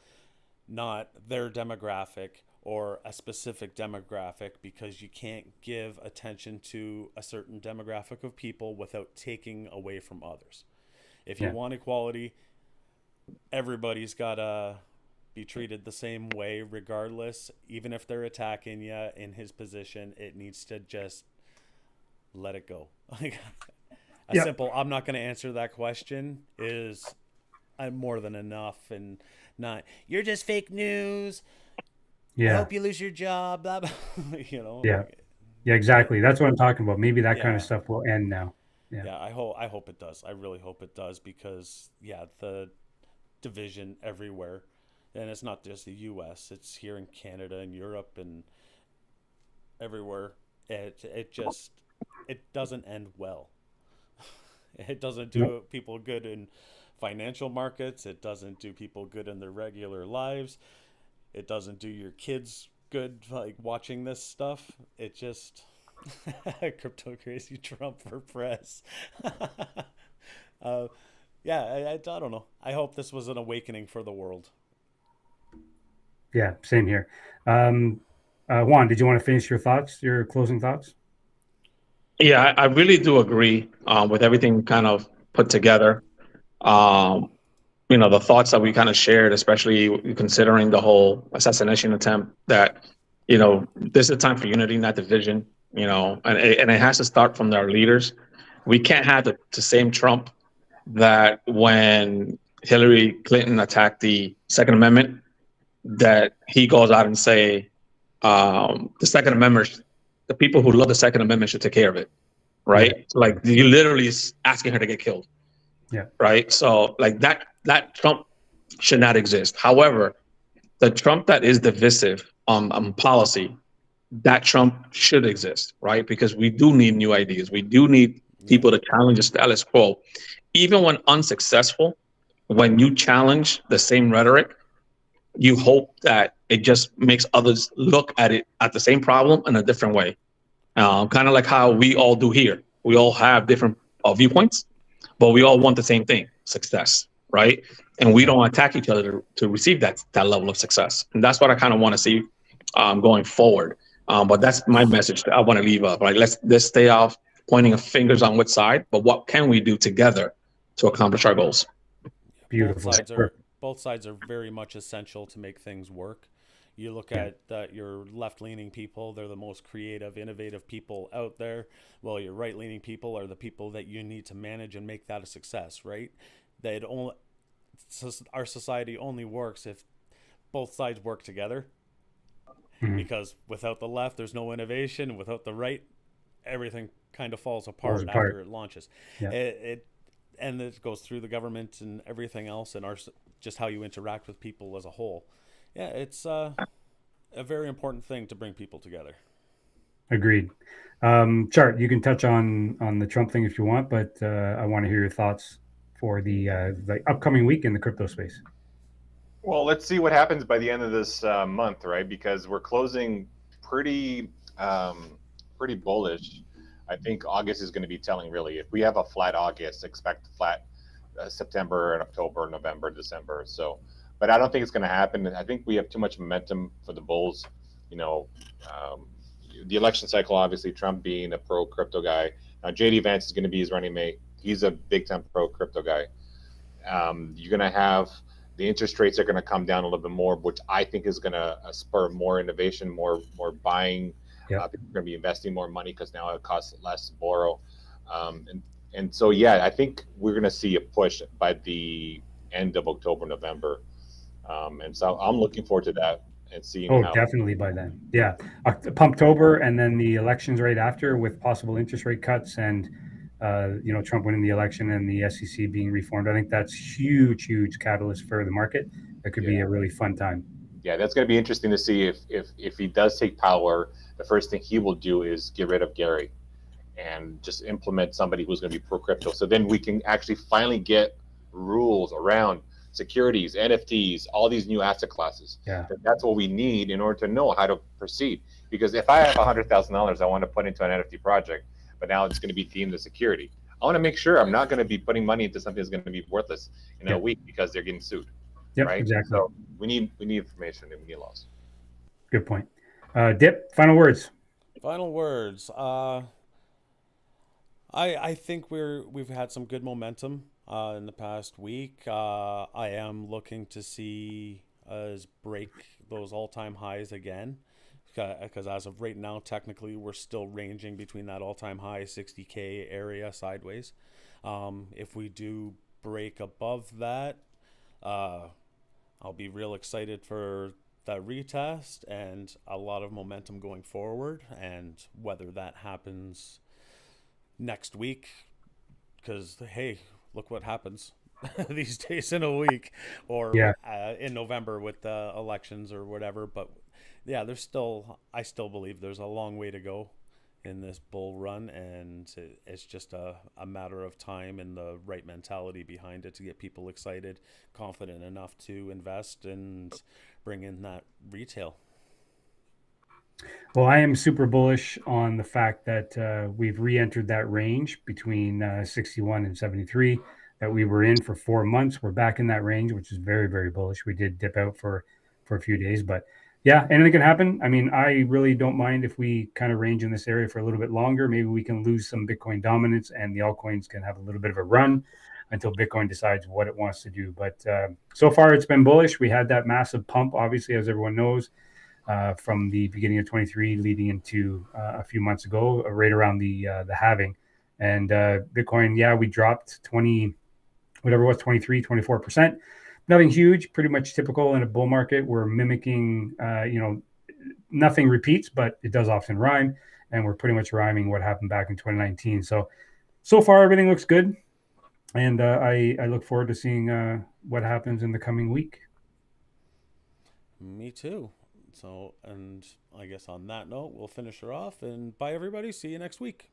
not their demographic or a specific demographic, because you can't give attention to a certain demographic of people without taking away from others. If you Yeah. want equality, everybody's got to be treated the same way regardless. Even if they're attacking you in his position, it needs to just let it go. Like, a Yeah. simple I'm not going to answer that question is more than enough. And not, you're just fake news, I Yeah. hope you lose your job, blah, blah. Yeah. Yeah, exactly. That's what I'm talking about. Maybe that kind of Yeah. stuff will end now. Yeah. Yeah, I hope it does. I really hope it does, because yeah, the division everywhere, and it's not just the US, it's here in Canada and Europe and everywhere. It doesn't end well. It doesn't do No. people good in financial markets, it doesn't do people good in their regular lives, it doesn't do your kids good, like, watching this stuff. It just crypto crazy Trump for press. uh, yeah, I don't know. I hope this was an awakening for the world. Yeah, same here. Juan, did you want to finish your closing thoughts? Yeah, I really do agree with everything kind of put together. Um, the thoughts that we kind of shared, especially considering the whole assassination attempt, that, this is a time for unity, not division, and it has to start from our leaders. We can't have the same Trump that when Hillary Clinton attacked the Second Amendment, that he goes out and say, the Second Amendment, the people who love the Second Amendment should take care of it, right? Yeah. So, like, you literally is asking her to get killed. Yeah. Right. So, like, that Trump should not exist. However, the Trump that is divisive on policy, that Trump should exist, right? Because we do need new ideas. We do need people to challenge the status quo. Even when unsuccessful, when you challenge the same rhetoric, you hope that it just makes others look at it, at the same problem, in a different way. Kind of like how we all do here. We all have different viewpoints, but we all want the same thing: success, right? And we don't attack each other to receive that level of success. And that's what I kind of want to see going forward. But that's my message that I want to leave up. Right? Let's stay off pointing fingers on which side, but what can we do together to accomplish our goals? Beautiful. Both sides are very much essential to make things work. You look at your left-leaning people; they're the most creative, innovative people out there. Well, your right-leaning people are the people that you need to manage and make that a success, right? Our society only works if both sides work together. Mhm. Because without the left, there's no innovation. Without the right, everything kind of falls Falls apart apart. after it launches. Yeah. And it goes through the government and everything else, and just how you interact with people as a whole. Yeah, it's a very important thing to bring people together. Agreed. Chart, you can touch on the Trump thing if you want, but I want to hear your thoughts for the upcoming week in the crypto space. Well, let's see what happens by the end of this month, right? Because we're closing pretty bullish. I think August is going to be telling, really. If we have a flat August, expect flat September and October, November, December. So, but I don't think it's going to happen. I think we have too much momentum for the bulls. the election cycle, obviously Trump being a pro crypto guy. Now JD Vance is going to be his running mate. He's a big time pro crypto guy. You're going to have the interest rates are going to come down a little bit more, which I think is going to spur more innovation, more buying. Yeah. People are going to be investing more money because now it costs less to borrow. And so, yeah, I think we're going to see a push by the end of October, November. And so I'm looking forward to that and seeing Oh, how. definitely by then. Yeah. Pumptober and then the elections right after with possible interest rate cuts and, Trump winning the election and the SEC being reformed. I think that's huge catalyst for the market. That could be a really fun time. Yeah, that's going to be interesting to see if he does take power. The first thing he will do is get rid of Gary and just implement somebody who's going to be pro crypto. So then we can actually finally get rules around securities, NFTs, all these new asset classes. Yeah. That's what we need in order to know how to proceed. Because if I have $100,000 I want to put into an NFT project, but now it's going to be deemed as security, I want to make sure I'm not going to be putting money into something that's going to be worthless in a week because they're getting sued. Yep, right? exactly. So we need information and we need laws. Good point. Dip, final words. Final words. I think we've had some good momentum in the past week. I am looking to see us break those all-time highs again, because as of right now, technically we're still ranging between that all-time high 60K area sideways. If we do break above that, I'll be real excited for that retest and a lot of momentum going forward. And whether that happens next week, because hey, look what happens these days in a week, or in November with the elections or whatever. But yeah, I still believe there's a long way to go in this bull run, and it's just a matter of time and the right mentality behind it to get people excited, confident enough to invest and bring in that retail. Well, I am super bullish on the fact that we've re-entered that range between 61 and 73 that we were in for 4 months. We're back in that range, which is very, very bullish. We did dip out for a few days, but yeah, anything can happen. I mean, I really don't mind if we kind of range in this area for a little bit longer. Maybe we can lose some Bitcoin dominance and the altcoins can have a little bit of a run until Bitcoin decides what it wants to do. But so far it's been bullish. We had that massive pump, obviously, as everyone knows, from the beginning of 23 leading into a few months ago, right around the halving. And Bitcoin, we dropped 24%. Nothing huge, pretty much typical in a bull market. We're mimicking, nothing repeats, but it does often rhyme. And we're pretty much rhyming what happened back in 2019. So far, everything looks good. And I look forward to seeing what happens in the coming week. Me too. So, and I guess on that note, we'll finish her off. And bye, everybody. See you next week.